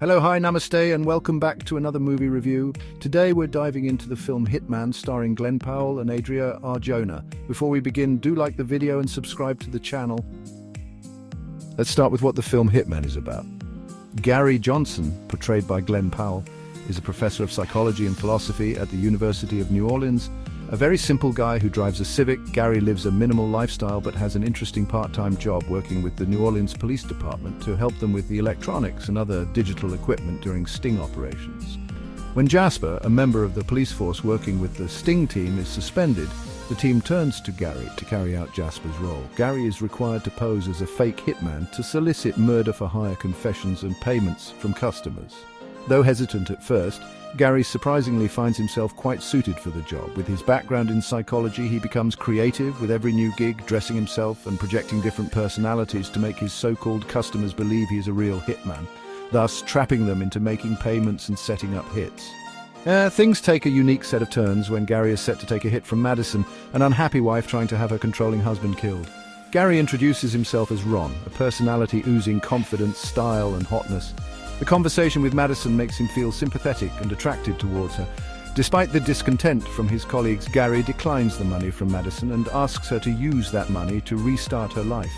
Hello, hi, namaste, and welcome back to another movie review. Today we're diving into the film Hitman, starring Glen Powell and Adria Arjona. Before we begin, do like the video and subscribe to the channel. Let's start with what the film Hitman is about. Gary Johnson, portrayed by Glen Powell, is a professor of psychology and philosophy at the University of New Orleans. A very simple guy who drives a Civic, Gary lives a minimal lifestyle but has an interesting part-time job working with the New Orleans Police Department to help them with the electronics and other digital equipment during sting operations. When Jasper, a member of the police force working with the sting team, is suspended, the team turns to Gary to carry out Jasper's role. Gary is required to pose as a fake hitman to solicit murder-for-hire confessions and payments from customers. Though hesitant at first, Gary surprisingly finds himself quite suited for the job. With his background in psychology, he becomes creative with every new gig, dressing himself and projecting different personalities to make his so-called customers believe he is a real hitman, thus trapping them into making payments and setting up hits. Things take a unique set of turns when Gary is set to take a hit from Madison, an unhappy wife trying to have her controlling husband killed. Gary introduces himself as Ron, a personality oozing confidence, style and hotness. The conversation with Madison makes him feel sympathetic and attracted towards her. Despite the discontent from his colleagues, Gary declines the money from Madison and asks her to use that money to restart her life.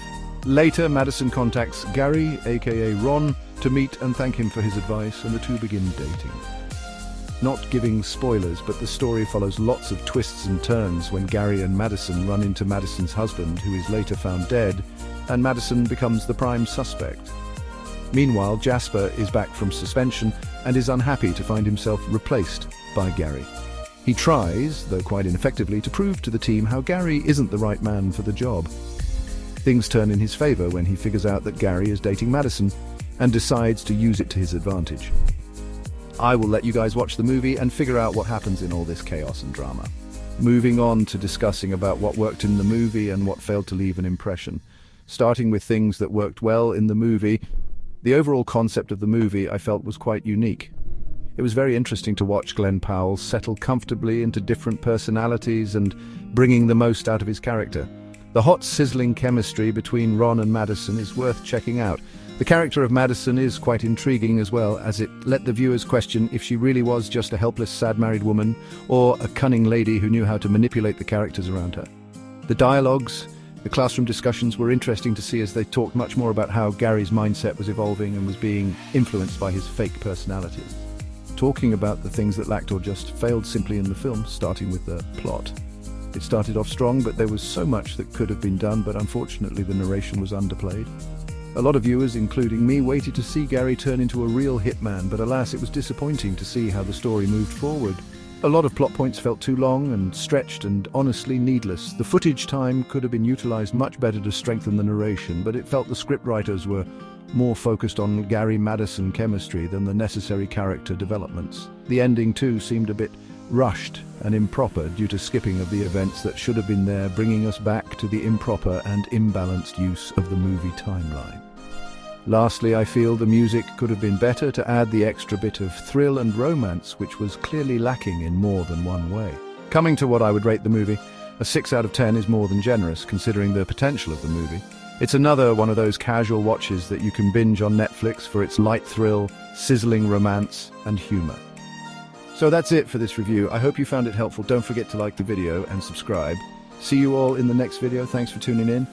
Later, Madison contacts Gary, aka Ron, to meet and thank him for his advice, and the two begin dating. Not giving spoilers, but the story follows lots of twists and turns when Gary and Madison run into Madison's husband, who is later found dead, and Madison becomes the prime suspect. Meanwhile, Jasper is back from suspension and is unhappy to find himself replaced by Gary. He tries, though quite ineffectively, to prove to the team how Gary isn't the right man for the job. Things turn in his favor when he figures out that Gary is dating Madison and decides to use it to his advantage. I will let you guys watch the movie and figure out what happens in all this chaos and drama. Moving on to discussing about what worked in the movie and what failed to leave an impression. Starting with things that worked well in the movie, the overall concept of the movie I felt was quite unique. It was very interesting to watch Glen Powell settle comfortably into different personalities and bringing the most out of his character. The hot, sizzling chemistry between Ron and Madison is worth checking out. The character of Madison is quite intriguing as well, as it let the viewers question if she really was just a helpless, sad married woman or a cunning lady who knew how to manipulate the characters around her. The dialogues, the classroom discussions were interesting to see as they talked much more about how Gary's mindset was evolving and was being influenced by his fake personality. Talking about the things that lacked or just failed simply in the film, starting with the plot. It started off strong, but there was so much that could have been done, but unfortunately the narration was underplayed. A lot of viewers, including me, waited to see Gary turn into a real hitman, but alas, it was disappointing to see how the story moved forward. A lot of plot points felt too long and stretched and honestly needless. The footage time could have been utilized much better to strengthen the narration, but it felt the scriptwriters were more focused on Gary-Madison chemistry than the necessary character developments. The ending too seemed a bit rushed and improper due to skipping of the events that should have been there, bringing us back to the improper and imbalanced use of the movie timeline. Lastly, I feel the music could have been better to add the extra bit of thrill and romance, which was clearly lacking in more than one way. Coming to what I would rate the movie, a 6 out of 10 is more than generous considering the potential of the movie. It's another one of those casual watches that you can binge on Netflix for its light thrill, sizzling romance, and humor. So that's it for this review. I hope you found it helpful. Don't forget to like the video and subscribe. See you all in the next video. Thanks for tuning in.